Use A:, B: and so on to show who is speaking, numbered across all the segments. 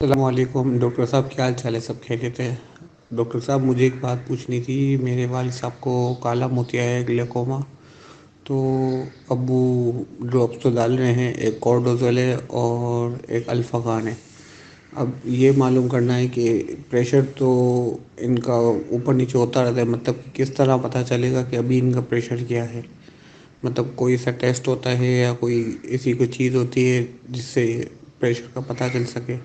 A: السلام علیکم ڈاکٹر صاحب، کیا حال چال ہے؟ سب خیریت ہے؟ ڈاکٹر صاحب، مجھے ایک بات پوچھنی تھی۔ میرے والد صاحب کو کالا موتیا ہے، گلیکوما، تو ابو ڈراپس تو ڈال رہے ہیں، ایک کورڈوزل ہے اور ایک الفاقان ہے۔ اب یہ معلوم کرنا ہے کہ پریشر تو ان کا اوپر نیچے ہوتا رہتا ہے، مطلب کہ کس طرح پتہ چلے گا کہ ابھی ان کا پریشر کیا ہے؟ مطلب کوئی سا ٹیسٹ ہوتا ہے یا کوئی ایسی کوئی چیز ہوتی ہے جس سے پریشر کا پتہ چل سکے؟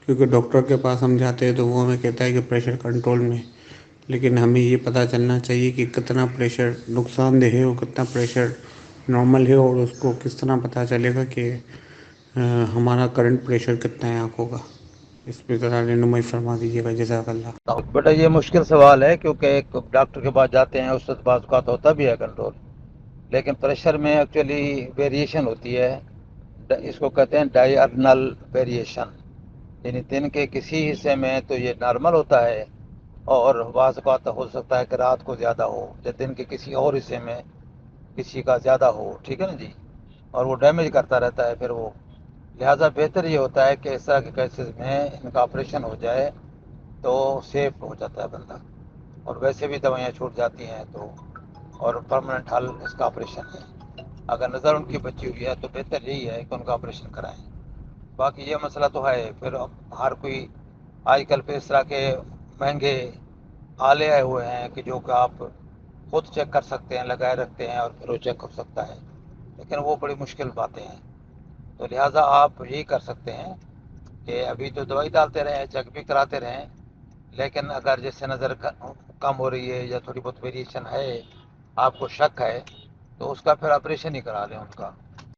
A: کیونکہ ڈاکٹر کے پاس ہم جاتے ہیں تو وہ ہمیں کہتا ہے کہ پریشر کنٹرول میں، لیکن ہمیں یہ پتہ چلنا چاہیے کہ کتنا پریشر نقصان دہ ہے اور کتنا پریشر نارمل ہے، اور اس کو کس طرح پتہ چلے گا کہ ہمارا کرنٹ پریشر کتنا ہے آنکھوں کا۔ اس پہ ذرا رہنمائی فرما دیجیے گا، جزاک اللہ۔
B: بیٹا یہ مشکل سوال ہے، کیونکہ ایک ڈاکٹر کے پاس جاتے ہیں، اس سے بعض اوقات ہوتا بھی ہے کنٹرول، لیکن پریشر میں ایکچولی ویریشن ہوتی ہے۔ اس کو کہتے ہیں ڈائرنل ویریشن، یعنی دن کے کسی حصے میں تو یہ نارمل ہوتا ہے، اور بعض اوقات ہو سکتا ہے کہ رات کو زیادہ ہو، یا دن کے کسی اور حصے میں کسی کا زیادہ ہو، ٹھیک ہے نا جی، اور وہ ڈیمیج کرتا رہتا ہے پھر وہ۔ لہٰذا بہتر یہ ہوتا ہے کہ اس طرح کے کیسز میں ان کا آپریشن ہو جائے تو سیف ہو جاتا ہے بندہ، اور ویسے بھی دوائیاں چھوٹ جاتی ہیں، تو اور پرماننٹ حل اس کا آپریشن ہے۔ اگر نظر ان کی بچی ہوئی ہے تو بہتر یہی ہے کہ ان کا آپریشن کرائیں۔ باقی یہ مسئلہ تو ہے، پھر ہر کوئی آج کل پہ اس طرح کے مہنگے آلے آئے ہوئے ہیں کہ جو کہ آپ خود چیک کر سکتے ہیں، لگائے رکھتے ہیں اور پھر وہ چیک ہو سکتا ہے، لیکن وہ بڑی مشکل باتیں ہیں۔ تو لہٰذا آپ یہی کر سکتے ہیں کہ ابھی تو دوائی ڈالتے رہیں، چیک بھی کراتے رہیں، لیکن اگر جس سے نظر کم ہو رہی ہے یا تھوڑی بہت ویریشن ہے، آپ کو شک ہے، تو اس کا پھر آپریشن ہی کرا لیں ان کا۔